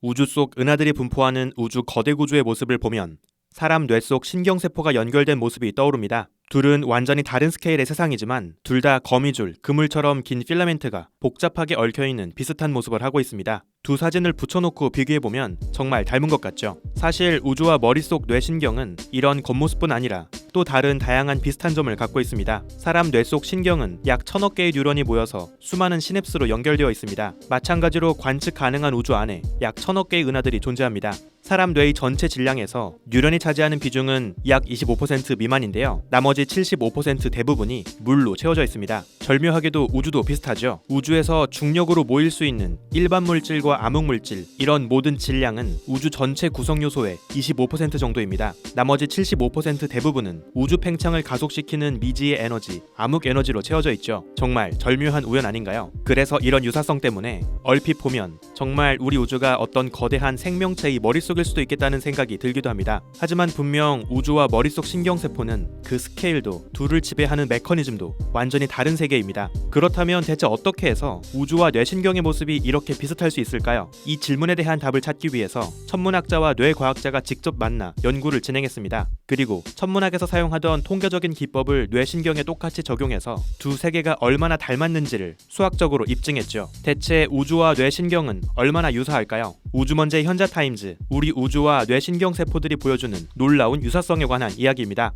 우주 속 은하들이 분포하는 우주 거대 구조의 모습을 보면 사람 뇌 속 신경세포가 연결된 모습이 떠오릅니다. 둘은 완전히 다른 스케일의 세상이지만 둘 다 거미줄, 그물처럼 긴 필라멘트가 복잡하게 얽혀있는 비슷한 모습을 하고 있습니다. 두 사진을 붙여놓고 비교해보면 정말 닮은 것 같죠? 사실 우주와 머릿속 뇌신경은 이런 겉모습뿐 아니라 또 다른 다양한 비슷한 점을 갖고 있습니다. 사람 뇌 속 신경은 약 1000억 개의 뉴런이 모여서 수많은 시냅스로 연결되어 있습니다. 마찬가지로 관측 가능한 우주 안에 약 1000억 개의 은하들이 존재합니다. 사람 뇌의 전체 질량에서 뉴런이 차지하는 비중은 약 25% 미만인데요. 나머지 75% 대부분이 물로 채워져 있습니다. 절묘하게도 우주도 비슷하죠. 우주에서 중력으로 모일 수 있는 일반 물질과 암흑 물질, 이런 모든 질량은 우주 전체 구성 요소의 25% 정도입니다. 나머지 75% 대부분은 우주 팽창을 가속시키는 미지의 에너지, 암흑 에너지로 채워져 있죠. 정말 절묘한 우연 아닌가요? 그래서 이런 유사성 때문에 얼핏 보면 정말 우리 우주가 어떤 거대한 생명체의 머릿속일 수도 있겠다는 생각이 들기도 합니다. 하지만 분명 우주와 머릿속 신경세포는 그 스케일도, 둘을 지배하는 메커니즘도 완전히 다른 세계입니다. 그렇다면 대체 어떻게 해서 우주와 뇌신경의 모습이 이렇게 비슷할 수 있을까요? 이 질문에 대한 답을 찾기 위해서 천문학자와 뇌과학자가 직접 만나 연구를 진행했습니다. 그리고 천문학에서 사용하던 통계적인 기법을 뇌신경에 똑같이 적용해서 두 세계가 얼마나 닮았는지를 수학적으로 입증했죠. 대체 우주와 뇌신경은 얼마나 유사할까요? 우주먼지의 현자타임즈, 우리 우주와 뇌신경 세포들이 보여주는 놀라운 유사성에 관한 이야기입니다.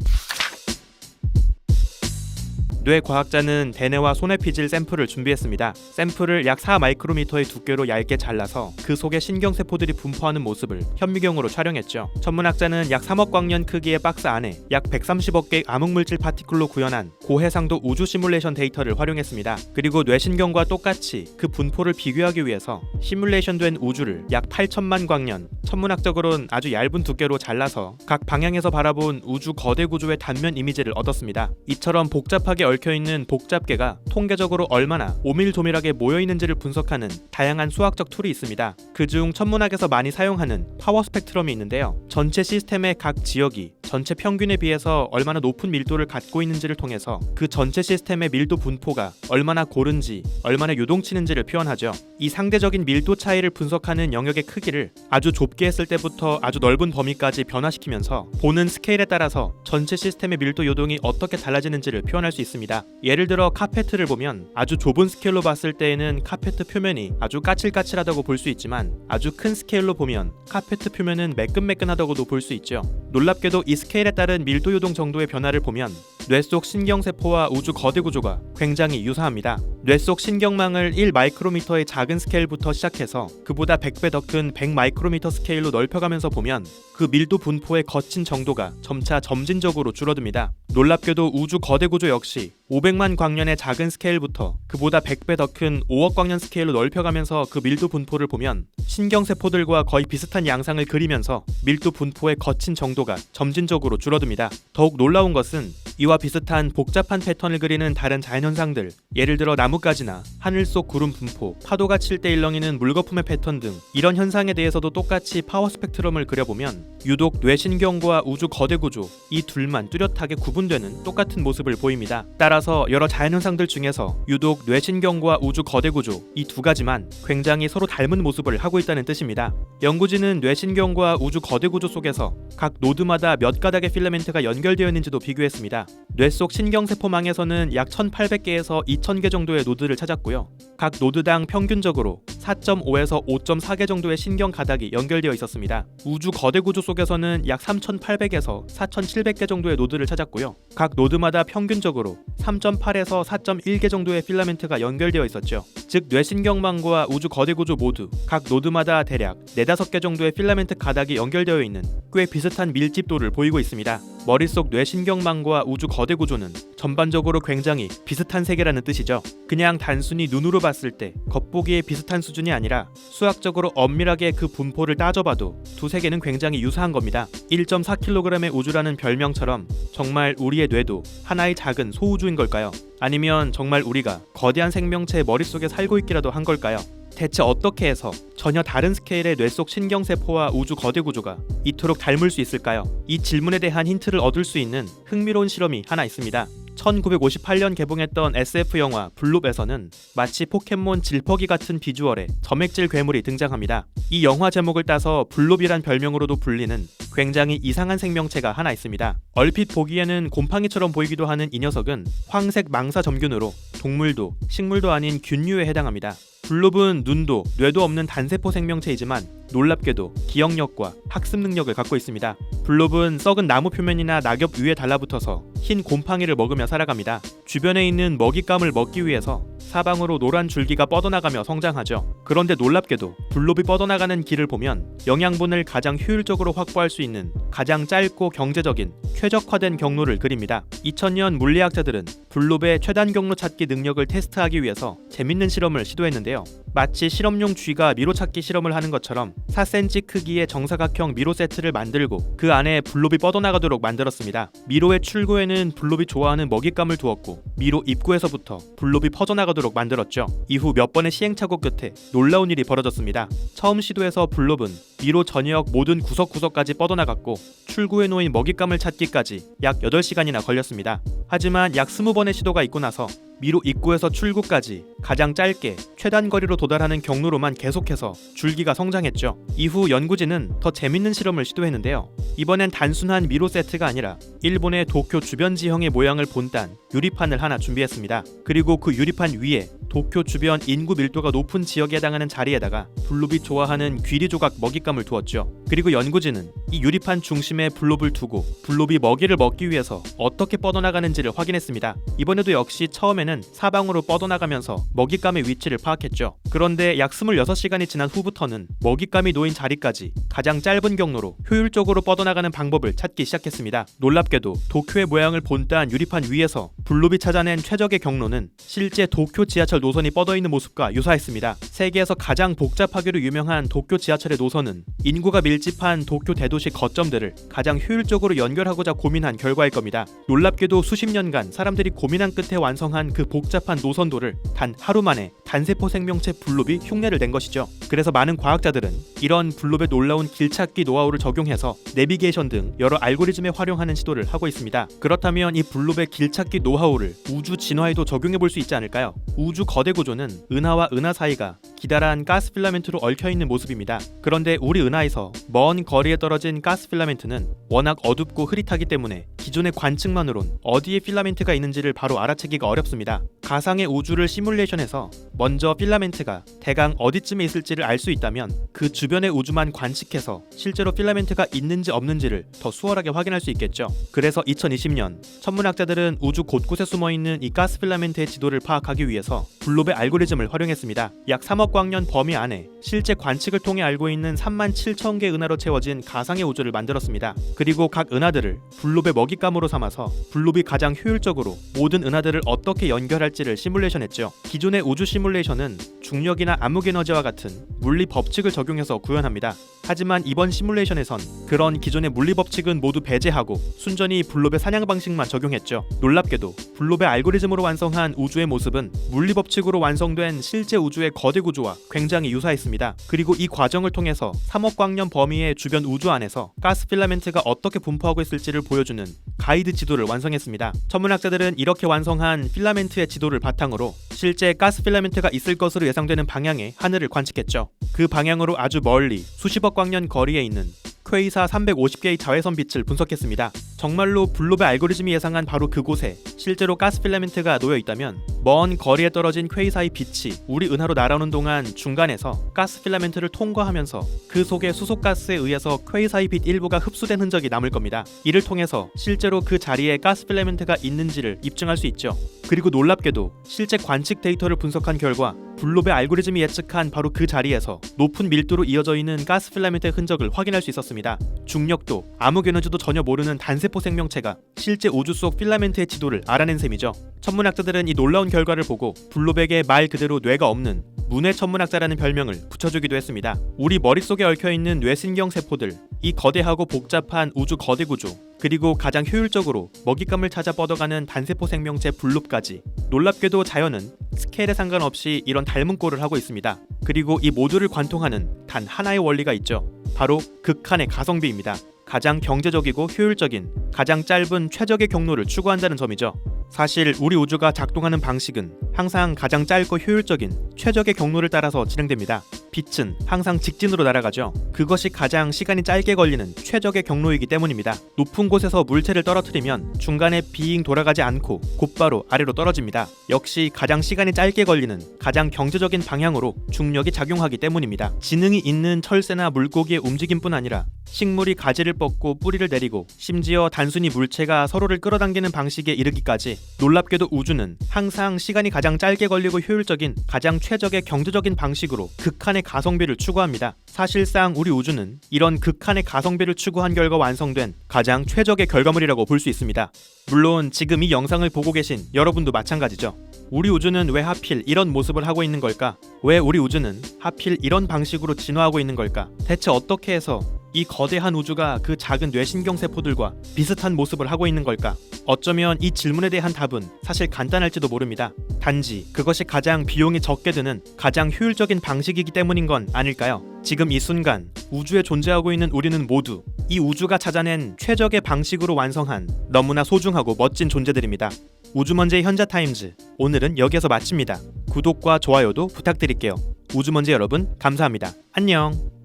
뇌과학자는 대뇌와 소뇌 피질 샘플을 준비했습니다. 샘플을 약 4마이크로미터의 두께로 얇게 잘라서 그 속에 신경세포들이 분포하는 모습을 현미경으로 촬영했죠. 천문학자는 약 3억 광년 크기의 박스 안에 약 130억 개의 암흑물질 파티클로 구현한 고해상도 우주 시뮬레이션 데이터를 활용했습니다. 그리고 뇌신경과 똑같이 그 분포를 비교하기 위해서 시뮬레이션된 우주를 약 8천만 광년, 천문학적으로는 아주 얇은 두께로 잘라서 각 방향에서 바라본 우주 거대 구조의 단면 이미지를 얻었습니다. 이처럼 복잡하게 얽혀있는 복잡계가 통계적으로 얼마나 오밀조밀하게 모여있는지를 분석하는 다양한 수학적 툴이 있습니다. 그중 천문학에서 많이 사용하는 파워 스펙트럼이 있는데요. 전체 시스템의 각 지역이 전체 평균에 비해서 얼마나 높은 밀도를 갖고 있는지를 통해서 그 전체 시스템의 밀도 분포가 얼마나 고른지, 얼마나 요동치는지를 표현하죠. 이 상대적인 밀도 차이를 분석하는 영역의 크기를 아주 좁게 했을 때부터 아주 넓은 범위까지 변화시키면서 보는 스케일에 따라서 전체 시스템의 밀도 요동이 어떻게 달라지는지를 표현할 수 있습니다. 예를 들어 카페트를 보면 아주 좁은 스케일로 봤을 때에는 카페트 표면이 아주 까칠까칠하다고 볼 수 있지만 아주 큰 스케일로 보면 카페트 표면은 매끈매끈하다고도 볼 수 있죠. 놀랍게도 이 스케일에 따른 밀도 요동 정도의 변화를 보면 뇌 속 신경세포와 우주 거대 구조가 굉장히 유사합니다. 뇌 속 신경망을 1마이크로미터의 작은 스케일부터 시작해서 그보다 100배 더 큰 100마이크로미터 스케일로 넓혀가면서 보면 그 밀도 분포의 거친 정도가 점차 점진적으로 줄어듭니다. 놀랍게도 우주 거대 구조 역시 500만 광년의 작은 스케일부터 그보다 100배 더 큰 5억 광년 스케일로 넓혀가면서 그 밀도 분포를 보면 신경세포들과 거의 비슷한 양상을 그리면서 밀도 분포의 거친 정도가 점진적으로 줄어듭니다. 더욱 놀라운 것은 이와 비슷한 복잡한 패턴을 그리는 다른 자연현상들, 예를 들어 나뭇가지나 하늘 속 구름 분포, 파도가 칠 때 일렁이는 물거품의 패턴 등 이런 현상에 대해서도 똑같이 파워 스펙트럼을 그려보면 유독 뇌신경과 우주 거대 구조, 이 둘만 뚜렷하게 구분되는 똑같은 모습을 보입니다. 따라서 여러 자연현상들 중에서 유독 뇌신경과 우주 거대 구조, 이 두 가지만 굉장히 서로 닮은 모습을 하고 있다는 뜻입니다. 연구진은 뇌신경과 우주 거대 구조 속에서 각 노드마다 몇 가닥의 필라멘트가 연결되어 있는지도 비교했습니다. 뇌 속 신경세포망에서는 약 1800개에서 2000개 정도의 노드를 찾았고요. 각 노드당 평균적으로 4.5에서 5.4개 정도의 신경 가닥이 연결되어 있었습니다. 우주 거대 구조 속에서는 약 3800에서 4700개 정도의 노드를 찾았고요. 각 노드마다 평균적으로 3.8에서 4.1개 정도의 필라멘트가 연결되어 있었죠. 즉 뇌신경망과 우주 거대 구조 모두 각 노드마다 대략 4-5개 정도의 필라멘트 가닥이 연결되어 있는 꽤 비슷한 밀집도를 보이고 있습니다. 머릿속 뇌신경망과 우주 거대 구조는 전반적으로 굉장히 비슷한 세계라는 뜻이죠. 그냥 단순히 눈으로 봤을 때 겉보기에 비슷한 수준이 아니라 수학적으로 엄밀하게 그 분포를 따져봐도 두 세계는 굉장히 유사한 겁니다. 1.4kg의 우주라는 별명처럼 정말 우리의 뇌도 하나의 작은 소우주인 걸까요? 아니면 정말 우리가 거대한 생명체의 머릿속에 살고 있기라도 한 걸까요? 대체 어떻게 해서 전혀 다른 스케일의 뇌 속 신경세포와 우주 거대 구조가 이토록 닮을 수 있을까요? 이 질문에 대한 힌트를 얻을 수 있는 흥미로운 실험이 하나 있습니다. 1958년 개봉했던 SF 영화 블룹에서는 마치 포켓몬 질퍽이 같은 비주얼의 점액질 괴물이 등장합니다. 이 영화 제목을 따서 블룹이란 별명으로도 불리는 굉장히 이상한 생명체가 하나 있습니다. 얼핏 보기에는 곰팡이처럼 보이기도 하는 이 녀석은 황색 망사 점균으로 동물도 식물도 아닌 균류에 해당합니다. 블룹은 눈도 뇌도 없는 단세포 생명체이지만 놀랍게도 기억력과 학습 능력을 갖고 있습니다. 블룹은 썩은 나무 표면이나 낙엽 위에 달라붙어서 흰 곰팡이를 먹으며 살아갑니다. 주변에 있는 먹잇감을 먹기 위해서 사방으로 노란 줄기가 뻗어나가며 성장하죠. 그런데 놀랍게도 블룹이 뻗어나가는 길을 보면 영양분을 가장 효율적으로 확보할 수 있는 가장 짧고 경제적인 최적화된 경로를 그립니다. 2000년 물리학자들은 블룹의 최단 경로 찾기 능력을 테스트하기 위해서 재밌는 실험을 시도했는데요. 마치 실험용 쥐가 미로 찾기 실험을 하는 것처럼 4cm 크기의 정사각형 미로 세트를 만들고 그 안에 블룹이 뻗어나가도록 만들었습니다. 미로의 출구에는 블룹이 좋아하는 먹잇감을 두었고 미로 입구에서부터 블룹이 퍼져나가도록 만들었죠. 이후 몇 번의 시행착오 끝에 놀라운 일이 벌어졌습니다. 처음 시도에서 블룹은 미로 전역 모든 구석구석까지 뻗어나갔고 출구에 놓인 먹잇감을 찾기까지 약 8시간이나 걸렸습니다. 하지만 약 20번의 시도가 있고 나서 미로 입구에서 출구까지 가장 짧게 최단 거리로 도달하는 경로로만 계속해서 줄기가 성장했죠. 이후 연구진은 더 재밌는 실험을 시도했는데요. 이번엔 단순한 미로 세트가 아니라 일본의 도쿄 주변 지형의 모양을 본딴 유리판을 하나 준비했습니다. 그리고 그 유리판 위에 도쿄 주변 인구 밀도가 높은 지역에 해당하는 자리에다가 블룹이 좋아하는 귀리 조각 먹잇감을 두었죠. 그리고 연구진은 이 유리판 중심에 블룹을 두고 블룹이 먹이를 먹기 위해서 어떻게 뻗어나가는지를 확인했습니다. 이번에도 역시 처음에는 사방으로 뻗어나가면서 먹잇감의 위치를 파악했죠. 그런데 약 26시간이 지난 후부터는 먹잇감이 놓인 자리까지 가장 짧은 경로로 효율적으로 뻗어나가는 방법을 찾기 시작했습니다. 놀랍게도 도쿄의 모양을 본딴 유리판 위에서 블룹이 찾아낸 최적의 경로는 실제 도쿄 지하철 노선이 뻗어있는 모습과 유사했습니다. 세계에서 가장 복잡하기로 유명한 도쿄 지하철의 노선은 인구가 밀집한 도쿄 대도시 거점들을 가장 효율적으로 연결하고자 고민한 결과일 겁니다. 놀랍게도 수십 년간 사람들이 고민한 끝에 완성한 그 복잡한 노선도를 단 하루 만에 단세포 생명체 블룹이 흉내를 낸 것이죠. 그래서 많은 과학자들은 이런 블룹의 놀라운 길찾기 노하우를 적용해서 내비게이션 등 여러 알고리즘에 활용하는 시도를 하고 있습니다. 그렇다면 이 블룹의 길찾기 노하우를 우주 진화에도 적용해 볼 수 있지 않을까요? 우주 거대 구조는 은하와 은하 사이가 기다란 가스 필라멘트로 얽혀있는 모습입니다. 그런데 우리 은하에서 먼 거리에 떨어진 가스 필라멘트는 워낙 어둡고 흐릿하기 때문에 기존의 관측만으론 어디에 필라멘트가 있는지를 바로 알아채기가 어렵습니다. 가상의 우주를 시뮬레이션해서 먼저 필라멘트가 대강 어디쯤에 있을지를 알 수 있다면 그 주변의 우주만 관측해서 실제로 필라멘트가 있는지 없는지를 더 수월하게 확인할 수 있겠죠. 그래서 2020년 천문학자들은 우주 곳곳에 숨어있는 이 가스 필라멘트의 지도를 파악하기 위해서 블룹의 알고리즘을 활용했습니다. 약 3억 광년 범위 안에 실제 관측을 통해 알고 있는 37,000개 은하로 채워진 가상의 우주를 만들었습니다. 그리고 각 은하들을 블룹의 먹잇감으로 삼아서 블룹이 가장 효율적으로 모든 은하들을 어떻게 연결할지를 시뮬레이션했죠. 기존의 우주 시뮬레이션은 중력이나 암흑에너지와 같은 물리 법칙을 적용해서 구현합니다. 하지만 이번 시뮬레이션에선 그런 기존의 물리 법칙은 모두 배제하고 순전히 블룹의 사냥 방식만 적용했죠. 놀랍게도 블룹의 알고리즘으로 완성한 우주의 모습은 물리 법칙으로 완성된 실제 우주의 거대 구조와 굉장히 유사했습니다. 그리고 이 과정을 통해서 3억 광년 범위의 주변 우주 안에서 가스 필라멘트가 어떻게 분포하고 있을지를 보여주는 가이드 지도를 완성했습니다. 천문학자들은 이렇게 완성한 필라멘트의 지도를 바탕으로 실제 가스 필라멘트가 있을 것으로 예상되는 방향의 하늘을 관측했죠. 그 방향으로 아주 멀리 수십억 광년 거리에 있는 퀘이사 350개의 자외선 빛을 분석했습니다. 정말로 블룹의 알고리즘이 예상한 바로 그곳에 실제로 가스 필라멘트가 놓여 있다면 먼 거리에 떨어진 퀘이사의 빛이 우리 은하로 날아오는 동안 중간에서 가스 필라멘트를 통과하면서 그 속의 수소가스에 의해서 퀘이사의 빛 일부가 흡수된 흔적이 남을 겁니다. 이를 통해서 실제로 그 자리에 가스 필라멘트가 있는지를 입증할 수 있죠. 그리고 놀랍게도 실제 관측 데이터를 분석한 결과 블룹의 알고리즘이 예측한 바로 그 자리에서 높은 밀도로 이어져 있는 가스 필라멘트의 흔적을 확인할 수 있었습니다. 중력도 암흑에너지도 전혀 모르는 단세포 생명체가 실제 우주 속 필라멘트의 지도를 알아낸 셈이죠. 천문학자들은 이 놀라운 결과를 보고 블룹에게 말 그대로 뇌가 없는 문해 천문학자라는 별명을 붙여주기도 했습니다. 우리 머릿속에 얽혀있는 뇌신경 세포들, 이 거대하고 복잡한 우주 거대 구조, 그리고 가장 효율적으로 먹잇감을 찾아 뻗어가는 단세포 생명체 블룹까지 놀랍게도 자연은 스케일에 상관없이 이런 닮은 꼴을 하고 있습니다. 그리고 이 모두를 관통하는 단 하나의 원리가 있죠. 바로 극한의 가성비입니다. 가장 경제적이고 효율적인, 가장 짧은 최적의 경로를 추구한다는 점이죠. 사실 우리 우주가 작동하는 방식은 항상 가장 짧고 효율적인 최적의 경로를 따라서 진행됩니다. 빛은 항상 직진으로 날아가죠. 그것이 가장 시간이 짧게 걸리는 최적의 경로이기 때문입니다. 높은 곳에서 물체를 떨어뜨리면 중간에 빙 돌아가지 않고 곧바로 아래로 떨어집니다. 역시 가장 시간이 짧게 걸리는 가장 경제적인 방향으로 중력이 작용하기 때문입니다. 지능이 있는 철새나 물고기의 움직임뿐 아니라 식물이 가지를 뻗고 뿌리를 내리고 심지어 단순히 물체가 서로를 끌어당기는 방식에 이르기까지 놀랍게도 우주는 항상 시간이 가장 짧게 걸리고 효율적인 가장 최적의 경제적인 방식으로 극한의 가성비를 추구합니다. 사실상 우리 우주는 이런 극한의 가성비를 추구한 결과 완성된 가장 최적의 결과물이라고 볼 수 있습니다. 물론 지금 이 영상을 보고 계신 여러분도 마찬가지죠. 우리 우주는 왜 하필 이런 모습을 하고 있는 걸까? 왜 우리 우주는 하필 이런 방식으로 진화하고 있는 걸까? 대체 어떻게 해서 이 거대한 우주가 그 작은 뇌신경세포들과 비슷한 모습을 하고 있는 걸까? 어쩌면 이 질문에 대한 답은 사실 간단할지도 모릅니다. 단지 그것이 가장 비용이 적게 드는 가장 효율적인 방식이기 때문인 건 아닐까요? 지금 이 순간 우주에 존재하고 있는 우리는 모두 이 우주가 찾아낸 최적의 방식으로 완성한 너무나 소중하고 멋진 존재들입니다. 우주먼지의 현자타임즈, 오늘은 여기에서 마칩니다. 구독과 좋아요도 부탁드릴게요. 우주먼지 여러분, 감사합니다. 안녕.